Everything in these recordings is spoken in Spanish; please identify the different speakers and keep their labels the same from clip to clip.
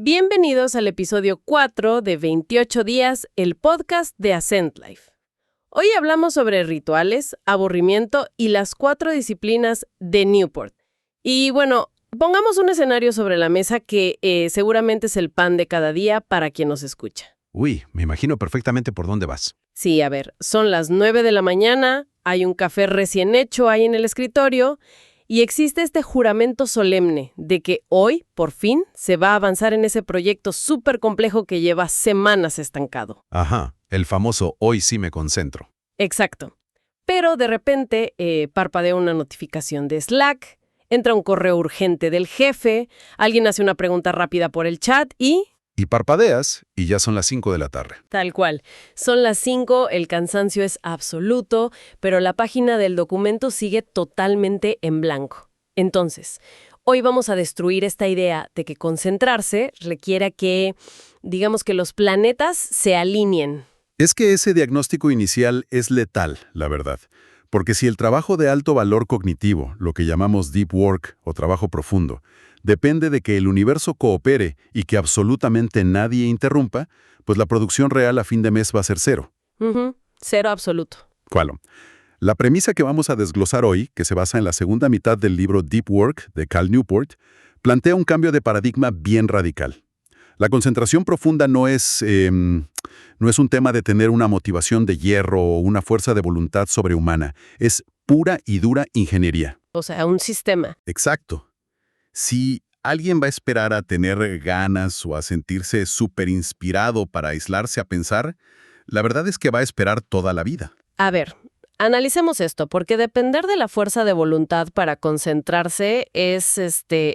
Speaker 1: Bienvenidos al episodio 4 de 28 días, el podcast de Ascent Life. Hoy hablamos sobre rituales, aburrimiento y las 4 disciplinas de Newport. Y bueno, pongamos un escenario sobre la mesa que seguramente es el pan de cada día para quien nos escucha.
Speaker 2: Uy, me imagino perfectamente por dónde vas.
Speaker 1: Sí, a ver, son las 9 de la mañana, hay un café recién hecho ahí en el escritorio y existe este juramento solemne de que hoy, por fin, se va a avanzar en ese proyecto súper complejo que lleva semanas estancado.
Speaker 2: Ajá, el famoso hoy sí me concentro.
Speaker 1: Exacto. Pero de repente parpadea una notificación de Slack, entra un correo urgente del jefe, alguien hace una pregunta rápida por el chat y...
Speaker 2: Y parpadeas y ya son las 5 de la tarde.
Speaker 1: Tal cual. Son las 5, el cansancio es absoluto, pero la página del documento sigue totalmente en blanco. Entonces, hoy vamos a destruir esta idea de que concentrarse requiere que, digamos que los planetas se alineen.
Speaker 2: Es que ese diagnóstico inicial es letal, la verdad. Porque si el trabajo de alto valor cognitivo, lo que llamamos deep work o trabajo profundo, depende de que el universo coopere y que absolutamente nadie interrumpa, pues la producción real a fin de mes va a ser cero.
Speaker 1: Cero absoluto.
Speaker 2: ¿Cuál? La premisa que vamos a desglosar hoy, que se basa en la segunda mitad del libro Deep Work de Cal Newport, plantea un cambio de paradigma bien radical. La concentración profunda no es un tema de tener una motivación de hierro o una fuerza de voluntad sobrehumana. Es pura y dura ingeniería.
Speaker 1: O sea, un sistema.
Speaker 2: Exacto. Si alguien va a esperar a tener ganas o a sentirse súper inspirado para aislarse a pensar, la verdad es que va a esperar toda la vida.
Speaker 1: A ver, analicemos esto, porque depender de la fuerza de voluntad para concentrarse es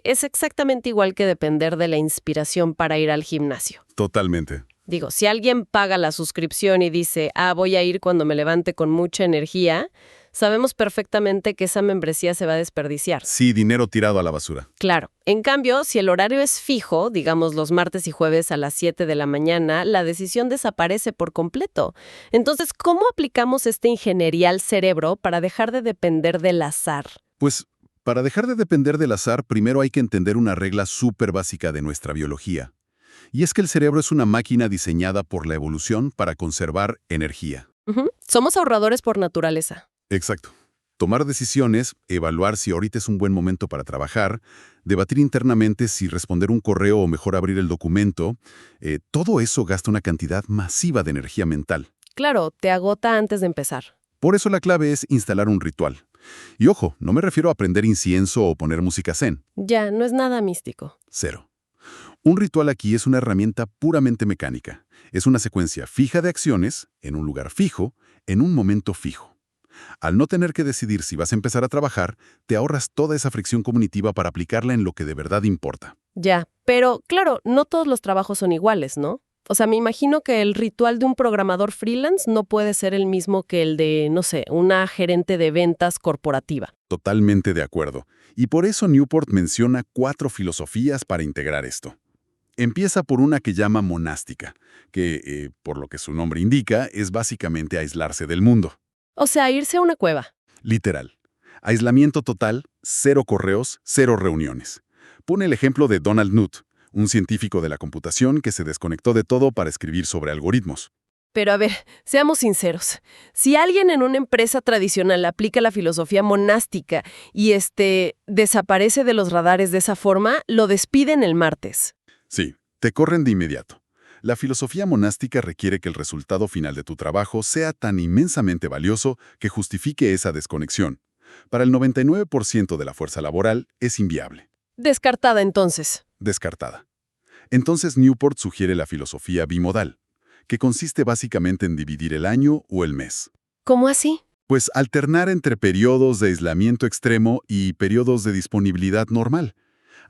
Speaker 1: exactamente igual que depender de la inspiración para ir al gimnasio.
Speaker 2: Totalmente.
Speaker 1: Digo, si alguien paga la suscripción y dice, voy a ir cuando me levante con mucha energía, sabemos perfectamente que esa membresía se va a desperdiciar.
Speaker 2: Sí, dinero tirado a la basura.
Speaker 1: Claro. En cambio, si el horario es fijo, digamos los martes y jueves a las 7 de la mañana, la decisión desaparece por completo. Entonces, ¿cómo aplicamos esta ingeniería al cerebro para dejar de depender del azar?
Speaker 2: Pues, para dejar de depender del azar, primero hay que entender una regla súper básica de nuestra biología. Y es que el cerebro es una máquina diseñada por la evolución para conservar energía.
Speaker 1: Somos ahorradores por naturaleza.
Speaker 2: Exacto. Tomar decisiones, evaluar si ahorita es un buen momento para trabajar, debatir internamente si responder un correo o mejor abrir el documento, todo eso gasta una cantidad masiva de energía mental.
Speaker 1: Claro, te agota antes de empezar.
Speaker 2: Por eso la clave es instalar un ritual. Y ojo, no me refiero a prender incienso o poner música zen.
Speaker 1: Ya, no es nada místico.
Speaker 2: Cero. Un ritual aquí es una herramienta puramente mecánica. Es una secuencia fija de acciones, en un lugar fijo, en un momento fijo. Al no tener que decidir si vas a empezar a trabajar, te ahorras toda esa fricción cognitiva para aplicarla en lo que de verdad importa.
Speaker 1: Ya, pero claro, no todos los trabajos son iguales, ¿no? O sea, me imagino que el ritual de un programador freelance no puede ser el mismo que el de, no sé, una gerente de ventas corporativa.
Speaker 2: Totalmente de acuerdo. Y por eso Newport menciona 4 filosofías para integrar esto. Empieza por una que llama monástica, que, por lo que su nombre indica, es básicamente aislarse del mundo.
Speaker 1: O sea, irse a una cueva.
Speaker 2: Literal. Aislamiento total, 0 correos, 0 reuniones. Pone el ejemplo de Donald Knuth, un científico de la computación que se desconectó de todo para escribir sobre algoritmos.
Speaker 1: Pero a ver, seamos sinceros. Si alguien en una empresa tradicional aplica la filosofía monástica y desaparece de los radares de esa forma, lo despiden el martes.
Speaker 2: Sí, te corren de inmediato. La filosofía monástica requiere que el resultado final de tu trabajo sea tan inmensamente valioso que justifique esa desconexión. Para el 99% de la fuerza laboral es inviable.
Speaker 1: Descartada entonces.
Speaker 2: Descartada. Entonces Newport sugiere la filosofía bimodal, que consiste básicamente en dividir el año o el mes.
Speaker 1: ¿Cómo así?
Speaker 2: Pues alternar entre periodos de aislamiento extremo y periodos de disponibilidad normal.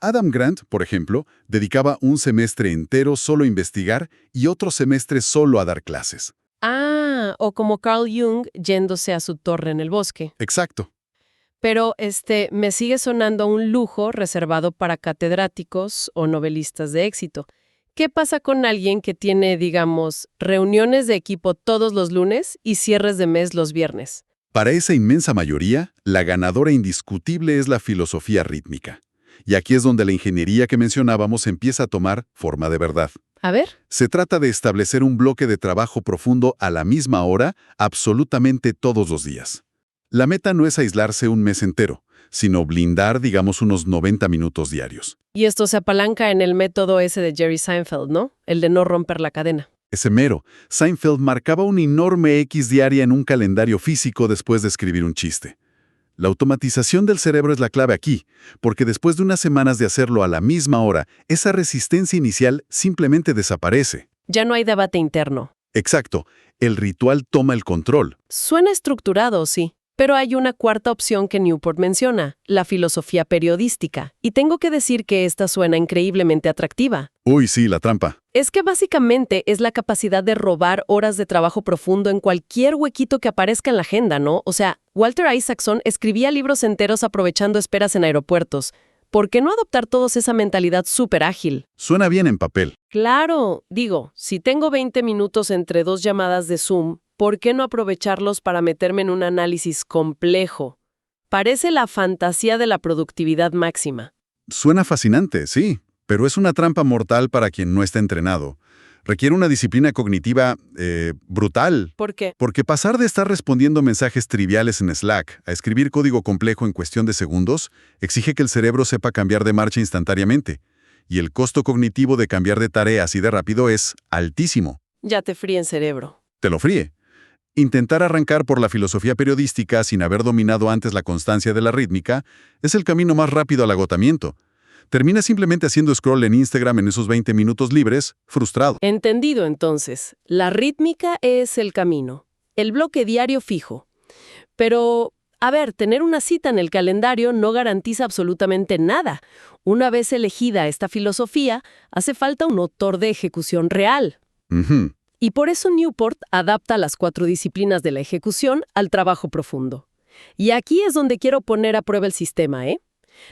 Speaker 2: Adam Grant, por ejemplo, dedicaba un semestre entero solo a investigar y otro semestre solo a dar clases.
Speaker 1: O como Carl Jung yéndose a su torre en el bosque.
Speaker 2: Exacto.
Speaker 1: Pero me sigue sonando un lujo reservado para catedráticos o novelistas de éxito. ¿Qué pasa con alguien que tiene, digamos, reuniones de equipo todos los lunes y cierres de mes los viernes?
Speaker 2: Para esa inmensa mayoría, la ganadora indiscutible es la filosofía rítmica. Y aquí es donde la ingeniería que mencionábamos empieza a tomar forma de verdad.
Speaker 1: A ver.
Speaker 2: Se trata de establecer un bloque de trabajo profundo a la misma hora, absolutamente todos los días. La meta no es aislarse un mes entero, sino blindar, digamos, unos 90 minutos diarios.
Speaker 1: Y esto se apalanca en el método ese de Jerry Seinfeld, ¿no? El de no romper la cadena.
Speaker 2: Ese mero, Seinfeld marcaba una enorme X diaria en un calendario físico después de escribir un chiste. La automatización del cerebro es la clave aquí, porque después de unas semanas de hacerlo a la misma hora, esa resistencia inicial simplemente desaparece.
Speaker 1: Ya no hay debate interno.
Speaker 2: Exacto, el ritual toma el control.
Speaker 1: Suena estructurado, sí. Pero hay una cuarta opción que Newport menciona, la filosofía periodística. Y tengo que decir que esta suena increíblemente atractiva.
Speaker 2: Uy, sí, la trampa.
Speaker 1: Es que básicamente es la capacidad de robar horas de trabajo profundo en cualquier huequito que aparezca en la agenda, ¿no? O sea, Walter Isaacson escribía libros enteros aprovechando esperas en aeropuertos. ¿Por qué no adoptar todos esa mentalidad súper ágil?
Speaker 2: Suena bien en papel.
Speaker 1: Claro, digo, si tengo 20 minutos entre 2 llamadas de Zoom, ¿por qué no aprovecharlos para meterme en un análisis complejo? Parece la fantasía de la productividad máxima.
Speaker 2: Suena fascinante, sí, pero es una trampa mortal para quien no está entrenado. Requiere una disciplina cognitiva brutal.
Speaker 1: ¿Por qué?
Speaker 2: Porque pasar de estar respondiendo mensajes triviales en Slack a escribir código complejo en cuestión de segundos exige que el cerebro sepa cambiar de marcha instantáneamente. Y el costo cognitivo de cambiar de tarea así de rápido es altísimo.
Speaker 1: Ya te fríe en cerebro.
Speaker 2: Te lo fríe. Intentar arrancar por la filosofía periodística sin haber dominado antes la constancia de la rítmica es el camino más rápido al agotamiento. Termina simplemente haciendo scroll en Instagram en esos 20 minutos libres, frustrado.
Speaker 1: Entendido, entonces. La rítmica es el camino. El bloque diario fijo. Pero, a ver, tener una cita en el calendario no garantiza absolutamente nada. Una vez elegida esta filosofía, hace falta un motor de ejecución real.
Speaker 2: Ujú.
Speaker 1: Y por eso Newport adapta las 4 disciplinas de la ejecución al trabajo profundo. Y aquí es donde quiero poner a prueba el sistema, ¿eh?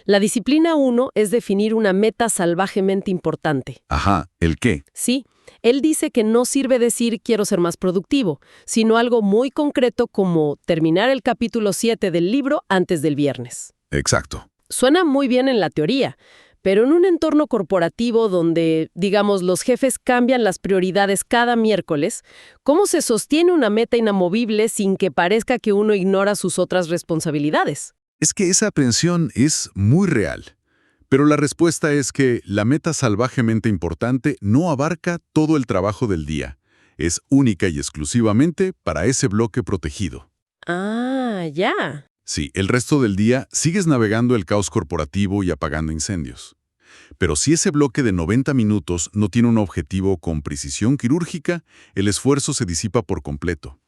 Speaker 1: La disciplina 1 es definir una meta salvajemente importante.
Speaker 2: Ajá, ¿el qué?
Speaker 1: Sí, él dice que no sirve decir quiero ser más productivo, sino algo muy concreto como terminar el capítulo 7 del libro antes del viernes.
Speaker 2: Exacto.
Speaker 1: Suena muy bien en la teoría, pero en un entorno corporativo donde, digamos, los jefes cambian las prioridades cada miércoles, ¿cómo se sostiene una meta inamovible sin que parezca que uno ignora sus otras responsabilidades?
Speaker 2: Es que esa aprensión es muy real. Pero la respuesta es que la meta salvajemente importante no abarca todo el trabajo del día. Es única y exclusivamente para ese bloque protegido.
Speaker 1: Ah, ya.
Speaker 2: Sí, el resto del día sigues navegando el caos corporativo y apagando incendios. Pero si ese bloque de 90 minutos no tiene un objetivo con precisión quirúrgica, el esfuerzo se disipa por completo.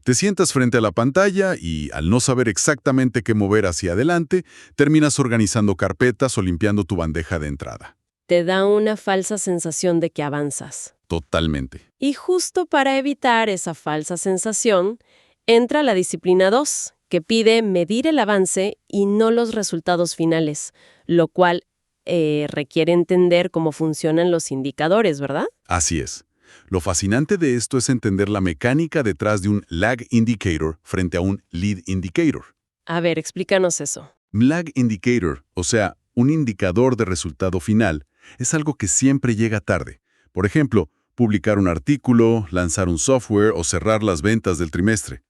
Speaker 2: Te sientas frente a la pantalla y, al no saber exactamente qué mover hacia adelante, terminas organizando carpetas o limpiando tu bandeja de entrada.
Speaker 1: Te da una falsa sensación de que avanzas.
Speaker 2: Totalmente.
Speaker 1: Y justo para evitar esa falsa sensación, entra la disciplina 2, que pide medir el avance y no los resultados finales, lo cual requiere entender cómo funcionan los indicadores, ¿verdad?
Speaker 2: Así es. Lo fascinante de esto es entender la mecánica detrás de un lag indicator frente a un lead indicator.
Speaker 1: A ver, explícanos eso.
Speaker 2: Un lag indicator, o sea, un indicador de resultado final, es algo que siempre llega tarde. Por ejemplo, publicar un artículo, lanzar un software o cerrar las ventas del trimestre.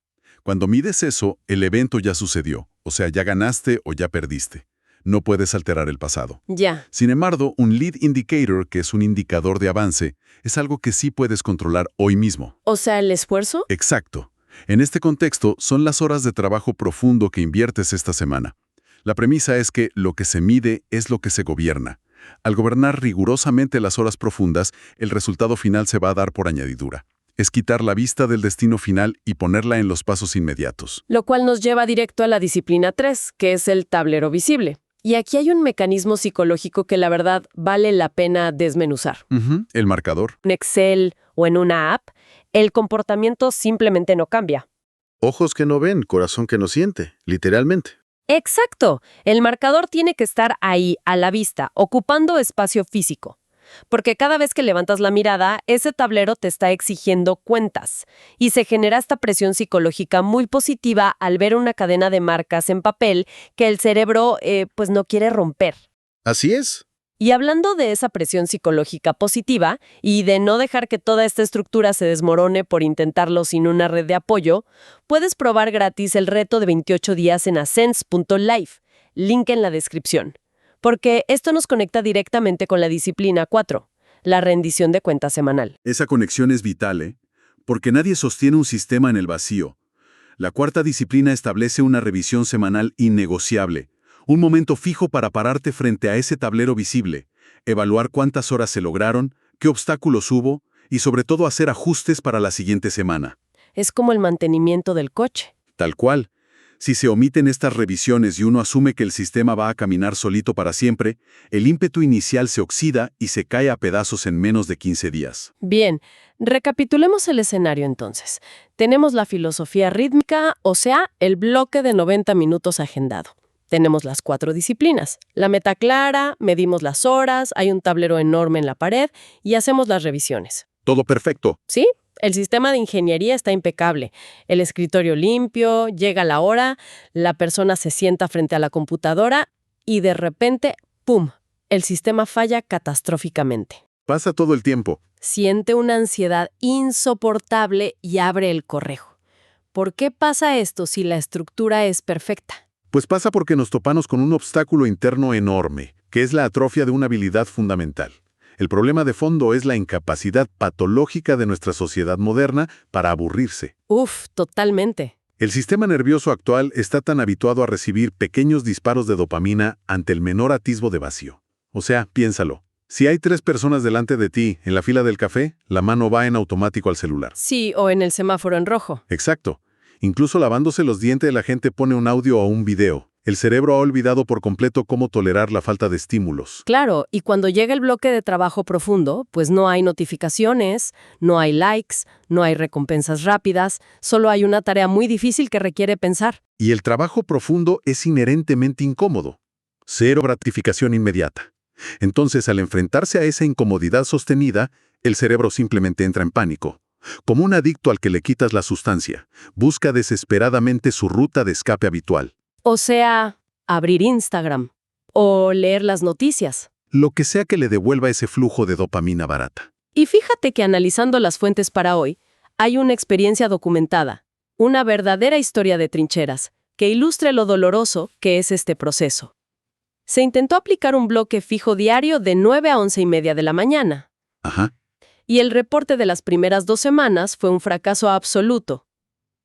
Speaker 2: Cuando mides eso, el evento ya sucedió, o sea, ya ganaste o ya perdiste. No puedes alterar el pasado.
Speaker 1: Ya.
Speaker 2: Sin embargo, un lead indicator, que es un indicador de avance, es algo que sí puedes controlar hoy mismo.
Speaker 1: O sea, ¿el esfuerzo?
Speaker 2: Exacto. En este contexto, son las horas de trabajo profundo que inviertes esta semana. La premisa es que lo que se mide es lo que se gobierna. Al gobernar rigurosamente las horas profundas, el resultado final se va a dar por añadidura. Es quitar la vista del destino final y ponerla en los pasos inmediatos.
Speaker 1: Lo cual nos lleva directo a la disciplina 3, que es el tablero visible. Y aquí hay un mecanismo psicológico que la verdad vale la pena desmenuzar.
Speaker 2: El marcador.
Speaker 1: En Excel o en una app, el comportamiento simplemente no cambia.
Speaker 3: Ojos que no ven, corazón que no siente, literalmente.
Speaker 1: Exacto. El marcador tiene que estar ahí, a la vista, ocupando espacio físico. Porque cada vez que levantas la mirada, ese tablero te está exigiendo cuentas. Y se genera esta presión psicológica muy positiva al ver una cadena de marcas en papel que el cerebro, pues no quiere romper.
Speaker 3: Así es.
Speaker 1: Y hablando de esa presión psicológica positiva y de no dejar que toda esta estructura se desmorone por intentarlo sin una red de apoyo, puedes probar gratis el reto de 28 días en ascens.life, link en la descripción. Porque esto nos conecta directamente con la disciplina 4, la rendición de cuentas semanal.
Speaker 2: Esa conexión es vital, ¿eh? Porque nadie sostiene un sistema en el vacío. La cuarta disciplina establece una revisión semanal innegociable, un momento fijo para pararte frente a ese tablero visible, evaluar cuántas horas se lograron, qué obstáculos hubo y sobre todo hacer ajustes para la siguiente semana.
Speaker 1: Es como el mantenimiento del coche.
Speaker 2: Tal cual. Si se omiten estas revisiones y uno asume que el sistema va a caminar solito para siempre, el ímpetu inicial se oxida y se cae a pedazos en menos de 15 días.
Speaker 1: Bien, recapitulemos el escenario entonces. Tenemos la filosofía rítmica, o sea, el bloque de 90 minutos agendado. Tenemos las 4 disciplinas. La meta clara, medimos las horas, hay un tablero enorme en la pared y hacemos las revisiones.
Speaker 2: Todo perfecto.
Speaker 1: ¿Sí? El sistema de ingeniería está impecable. El escritorio limpio, llega la hora, la persona se sienta frente a la computadora y de repente, ¡pum!, el sistema falla catastróficamente.
Speaker 2: Pasa todo el tiempo.
Speaker 1: Siente una ansiedad insoportable y abre el correo. ¿Por qué pasa esto si la estructura es perfecta?
Speaker 2: Pues pasa porque nos topamos con un obstáculo interno enorme, que es la atrofia de una habilidad fundamental. El problema de fondo es la incapacidad patológica de nuestra sociedad moderna para aburrirse.
Speaker 1: Uf, totalmente.
Speaker 2: El sistema nervioso actual está tan habituado a recibir pequeños disparos de dopamina ante el menor atisbo de vacío. O sea, piénsalo. Si hay 3 personas delante de ti en la fila del café, la mano va en automático al celular.
Speaker 1: Sí, o en el semáforo en rojo.
Speaker 2: Exacto. Incluso lavándose los dientes la gente pone un audio o un video. El cerebro ha olvidado por completo cómo tolerar la falta de estímulos.
Speaker 1: Claro, y cuando llega el bloque de trabajo profundo, pues no hay notificaciones, no hay likes, no hay recompensas rápidas, solo hay una tarea muy difícil que requiere pensar.
Speaker 2: Y el trabajo profundo es inherentemente incómodo. Cero gratificación inmediata. Entonces, al enfrentarse a esa incomodidad sostenida, el cerebro simplemente entra en pánico. Como un adicto al que le quitas la sustancia, busca desesperadamente su ruta de escape habitual.
Speaker 1: O sea, abrir Instagram o leer las noticias.
Speaker 2: Lo que sea que le devuelva ese flujo de dopamina barata.
Speaker 1: Y fíjate que analizando las fuentes para hoy, hay una experiencia documentada, una verdadera historia de trincheras, que ilustre lo doloroso que es este proceso. Se intentó aplicar un bloque fijo diario de 9 a 11:30 de la mañana.
Speaker 2: Ajá.
Speaker 1: Y el reporte de las primeras 2 semanas fue un fracaso absoluto.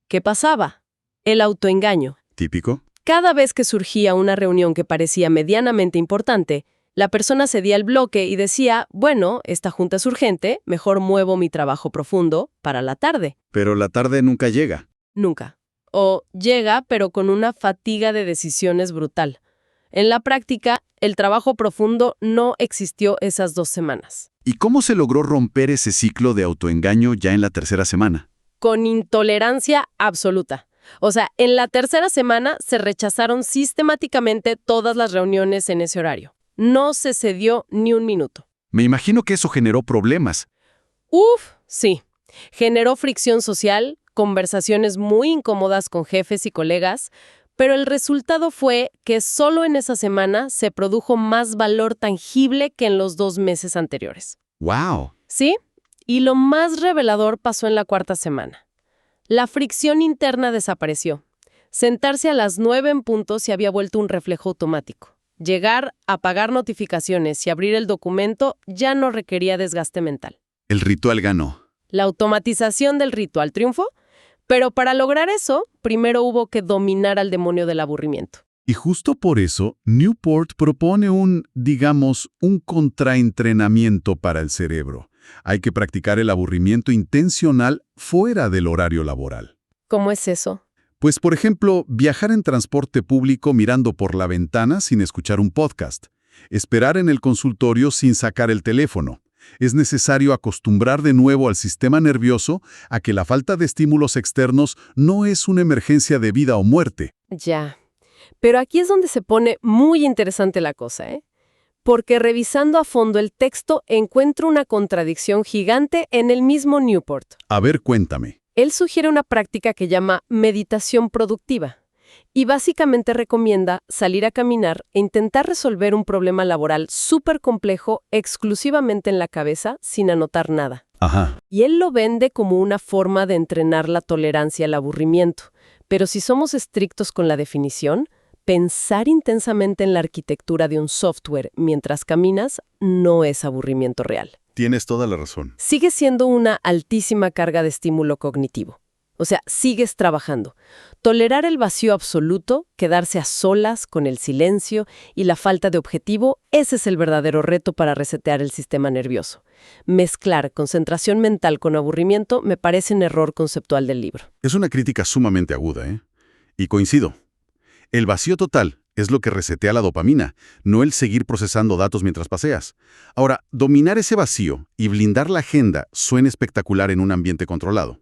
Speaker 1: ¿Qué pasaba? El autoengaño.
Speaker 2: Típico.
Speaker 1: Cada vez que surgía una reunión que parecía medianamente importante, la persona cedía el bloque y decía, bueno, esta junta es urgente, mejor muevo mi trabajo profundo para la tarde.
Speaker 2: Pero la tarde nunca llega.
Speaker 1: Nunca. O llega, pero con una fatiga de decisiones brutal. En la práctica, el trabajo profundo no existió esas 2 semanas.
Speaker 2: ¿Y cómo se logró romper ese ciclo de autoengaño ya en la tercera semana?
Speaker 1: Con intolerancia absoluta. O sea, en la tercera semana se rechazaron sistemáticamente todas las reuniones en ese horario. No se cedió ni un minuto.
Speaker 2: Me imagino que eso generó problemas.
Speaker 1: Sí. Generó fricción social, conversaciones muy incómodas con jefes y colegas, pero el resultado fue que solo en esa semana se produjo más valor tangible que en los 2 meses anteriores.
Speaker 2: ¡Wow!
Speaker 1: ¿Sí? Y lo más revelador pasó en la 4ª semana. La fricción interna desapareció. Sentarse a las 9 en punto se había vuelto un reflejo automático. Llegar, apagar notificaciones y abrir el documento ya no requería desgaste mental.
Speaker 2: El ritual ganó.
Speaker 1: La automatización del ritual triunfó, pero para lograr eso, primero hubo que dominar al demonio del aburrimiento.
Speaker 2: Y justo por eso, Newport propone un contraentrenamiento para el cerebro. Hay que practicar el aburrimiento intencional fuera del horario laboral.
Speaker 1: ¿Cómo es eso?
Speaker 2: Pues, por ejemplo, viajar en transporte público mirando por la ventana sin escuchar un podcast. Esperar en el consultorio sin sacar el teléfono. Es necesario acostumbrar de nuevo al sistema nervioso a que la falta de estímulos externos no es una emergencia de vida o muerte.
Speaker 1: Ya. Pero aquí es donde se pone muy interesante la cosa, ¿eh? Porque revisando a fondo el texto encuentro una contradicción gigante en el mismo Newport.
Speaker 2: A ver, cuéntame.
Speaker 1: Él sugiere una práctica que llama meditación productiva, Y básicamente recomienda salir a caminar e intentar resolver un problema laboral súper complejo exclusivamente en la cabeza sin anotar nada.
Speaker 2: Ajá.
Speaker 1: Y él lo vende como una forma de entrenar la tolerancia al aburrimiento. Pero si somos estrictos con la definición, pensar intensamente en la arquitectura de un software mientras caminas no es aburrimiento real.
Speaker 2: Tienes toda la razón.
Speaker 1: Sigue siendo una altísima carga de estímulo cognitivo. O sea, sigues trabajando. Tolerar el vacío absoluto, quedarse a solas con el silencio y la falta de objetivo, ese es el verdadero reto para resetear el sistema nervioso. Mezclar concentración mental con aburrimiento me parece un error conceptual del libro.
Speaker 2: Es una crítica sumamente aguda, ¿eh? Y coincido. El vacío total es lo que resetea la dopamina, no el seguir procesando datos mientras paseas. Ahora, dominar ese vacío y blindar la agenda suena espectacular en un ambiente controlado.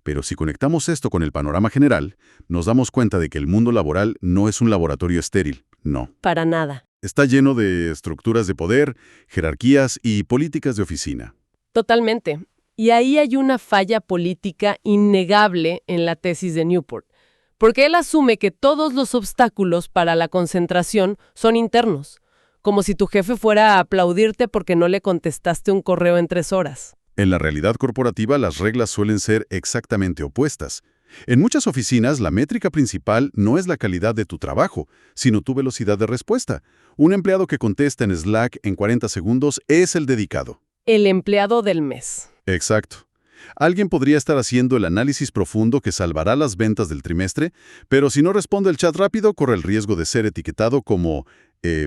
Speaker 2: Pero si conectamos esto con el panorama general, nos damos cuenta de que el mundo laboral no es un laboratorio estéril, no.
Speaker 1: Para nada.
Speaker 2: Está lleno de estructuras de poder, jerarquías y políticas de oficina.
Speaker 1: Totalmente. Y ahí hay una falla política innegable en la tesis de Newport. Porque él asume que todos los obstáculos para la concentración son internos, como si tu jefe fuera a aplaudirte porque no le contestaste un correo en 3 horas.
Speaker 2: En la realidad corporativa, las reglas suelen ser exactamente opuestas. En muchas oficinas, la métrica principal no es la calidad de tu trabajo, sino tu velocidad de respuesta. Un empleado que contesta en Slack en 40 segundos es el dedicado.
Speaker 1: El empleado del mes.
Speaker 2: Exacto. Alguien podría estar haciendo el análisis profundo que salvará las ventas del trimestre, pero si no responde el chat rápido, corre el riesgo de ser etiquetado como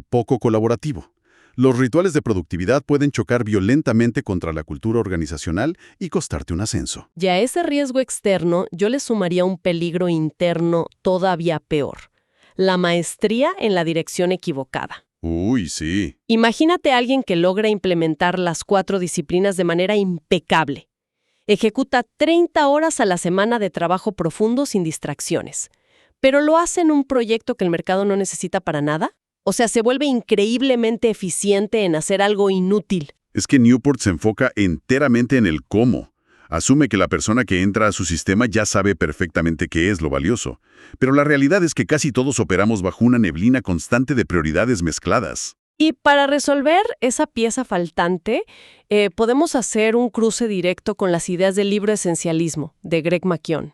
Speaker 2: poco colaborativo. Los rituales de productividad pueden chocar violentamente contra la cultura organizacional y costarte un ascenso.
Speaker 1: Y a ese riesgo externo yo le sumaría un peligro interno todavía peor. La maestría en la dirección equivocada.
Speaker 2: Uy, sí.
Speaker 1: Imagínate a alguien que logra implementar las 4 disciplinas de manera impecable. Ejecuta 30 horas a la semana de trabajo profundo sin distracciones. ¿Pero lo hace en un proyecto que el mercado no necesita para nada? O sea, se vuelve increíblemente eficiente en hacer algo inútil.
Speaker 2: Es que Newport se enfoca enteramente en el cómo. Asume que la persona que entra a su sistema ya sabe perfectamente qué es lo valioso. Pero la realidad es que casi todos operamos bajo una neblina constante de prioridades mezcladas.
Speaker 1: Y para resolver esa pieza faltante, podemos hacer un cruce directo con las ideas del libro Esencialismo, de Greg McKeown.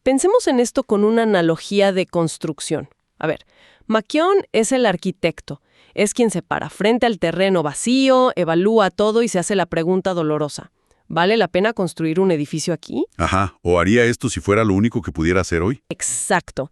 Speaker 1: Pensemos en esto con una analogía de construcción. A ver, McKeown es el arquitecto. Es quien se para frente al terreno vacío, evalúa todo y se hace la pregunta dolorosa. ¿Vale la pena construir un edificio aquí?
Speaker 2: Ajá, o haría esto si fuera lo único que pudiera hacer hoy.
Speaker 1: Exacto.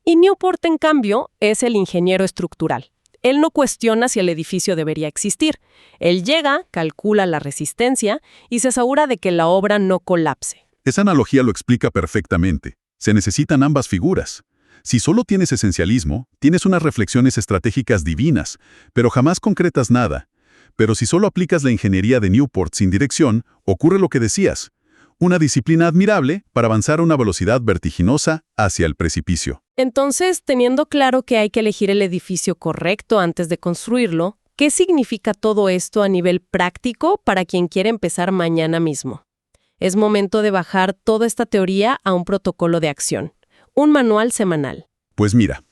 Speaker 1: Y Newport, en cambio, es el ingeniero estructural. Él no cuestiona si el edificio debería existir. Él llega, calcula la resistencia y se asegura de que la obra no colapse.
Speaker 2: Esa analogía lo explica perfectamente. Se necesitan ambas figuras. Si solo tienes esencialismo, tienes unas reflexiones estratégicas divinas, pero jamás concretas nada. Pero si solo aplicas la ingeniería de Newport sin dirección, ocurre lo que decías. Una disciplina admirable para avanzar a una velocidad vertiginosa hacia el precipicio.
Speaker 1: Entonces, teniendo claro que hay que elegir el edificio correcto antes de construirlo, ¿qué significa todo esto a nivel práctico para quien quiere empezar mañana mismo? Es momento de bajar toda esta teoría a un protocolo de acción, un manual semanal.
Speaker 2: Pues mira,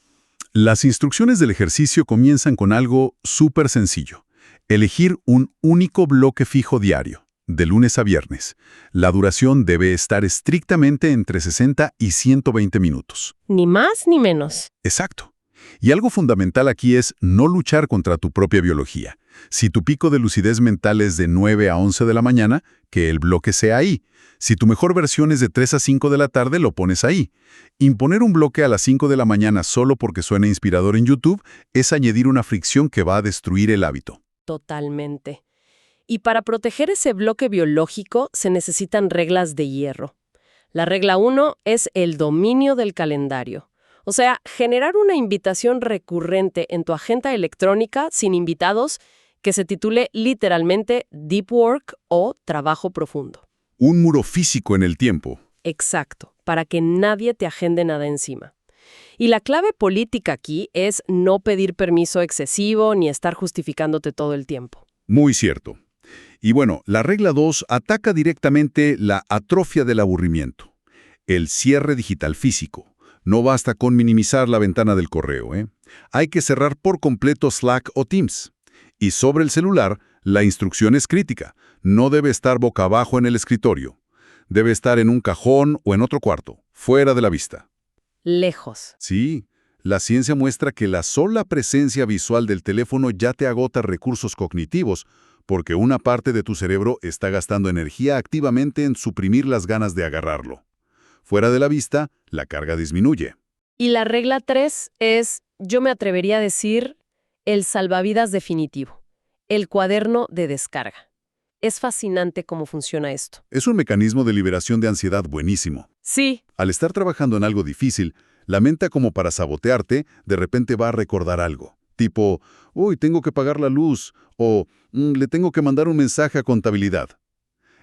Speaker 2: las instrucciones del ejercicio comienzan con algo súper sencillo. Elegir un único bloque fijo diario, de lunes a viernes. La duración debe estar estrictamente entre 60 y 120 minutos.
Speaker 1: Ni más ni menos.
Speaker 2: Exacto. Y algo fundamental aquí es no luchar contra tu propia biología. Si tu pico de lucidez mental es de 9 a 11 de la mañana, que el bloque sea ahí. Si tu mejor versión es de 3 a 5 de la tarde, lo pones ahí. Imponer un bloque a las 5 de la mañana solo porque suena inspirador en YouTube es añadir una fricción que va a destruir el hábito.
Speaker 1: Totalmente. Y para proteger ese bloque biológico se necesitan reglas de hierro. La regla 1 es el dominio del calendario. O sea, generar una invitación recurrente en tu agenda electrónica sin invitados que se titule literalmente Deep Work o Trabajo Profundo.
Speaker 2: Un muro físico en el tiempo.
Speaker 1: Exacto, para que nadie te agende nada encima. Y la clave política aquí es no pedir permiso excesivo ni estar justificándote todo el tiempo.
Speaker 2: Muy cierto. Y bueno, la regla 2 ataca directamente la atrofia del aburrimiento. El cierre digital físico. No basta con minimizar la ventana del correo, ¿eh? Hay que cerrar por completo Slack o Teams. Y sobre el celular, la instrucción es crítica. No debe estar boca abajo en el escritorio. Debe estar en un cajón o en otro cuarto, fuera de la vista.
Speaker 1: Lejos.
Speaker 2: Sí, la ciencia muestra que la sola presencia visual del teléfono ya te agota recursos cognitivos, porque una parte de tu cerebro está gastando energía activamente en suprimir las ganas de agarrarlo. Fuera de la vista, la carga disminuye.
Speaker 1: Y la regla 3 es, yo me atrevería a decir, el salvavidas definitivo, el cuaderno de descarga. Es fascinante cómo funciona esto.
Speaker 2: Es un mecanismo de liberación de ansiedad buenísimo.
Speaker 1: Sí,
Speaker 2: Al estar trabajando en algo difícil, la mente como para sabotearte, de repente va a recordar algo. Tipo, uy, tengo que pagar la luz, o le tengo que mandar un mensaje a contabilidad.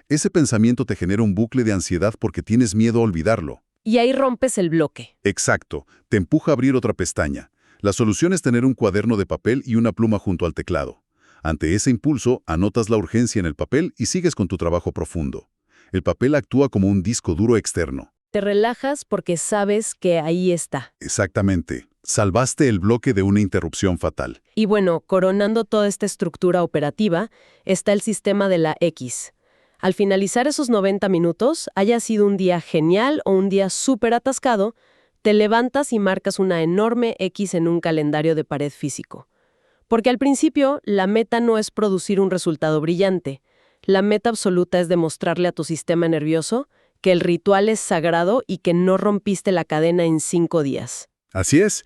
Speaker 2: Ese pensamiento te genera un bucle de ansiedad porque tienes miedo a olvidarlo.
Speaker 1: y ahí rompes el bloque.
Speaker 2: Exacto, te empuja a abrir otra pestaña. La solución es tener un cuaderno de papel y una pluma junto al teclado. Ante ese impulso, anotas la urgencia en el papel y sigues con tu trabajo profundo. El papel actúa como un disco duro externo.
Speaker 1: Te relajas porque sabes que ahí está.
Speaker 2: Exactamente. Salvaste el bloque de una interrupción fatal.
Speaker 1: Y bueno, coronando toda esta estructura operativa, está el sistema de la X. Al finalizar esos 90 minutos, haya sido un día genial o un día súper atascado, te levantas y marcas una enorme X en un calendario de pared físico. Porque al principio, la meta no es producir un resultado brillante. La meta absoluta es demostrarle a tu sistema nervioso que el ritual es sagrado y que no rompiste la cadena en 5 días.
Speaker 2: Así es.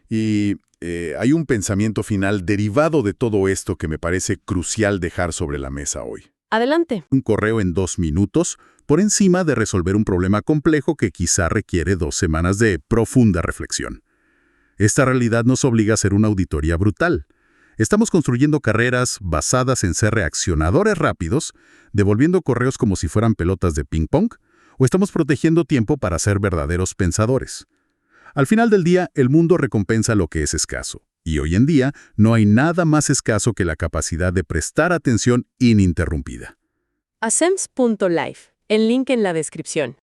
Speaker 2: Y hay un pensamiento final derivado de todo esto que me parece crucial dejar sobre la mesa hoy.
Speaker 1: Adelante.
Speaker 2: Un correo en 2 minutos, por encima de resolver un problema complejo que quizá requiere 2 semanas de profunda reflexión. Esta realidad nos obliga a hacer una auditoría brutal. Estamos construyendo carreras basadas en ser reaccionadores rápidos, devolviendo correos como si fueran pelotas de ping-pong, o estamos protegiendo tiempo para ser verdaderos pensadores. Al final del día, el mundo recompensa lo que es escaso. Y hoy en día, no hay nada más escaso que la capacidad de prestar atención ininterrumpida.
Speaker 1: Asems.life, el link en la descripción.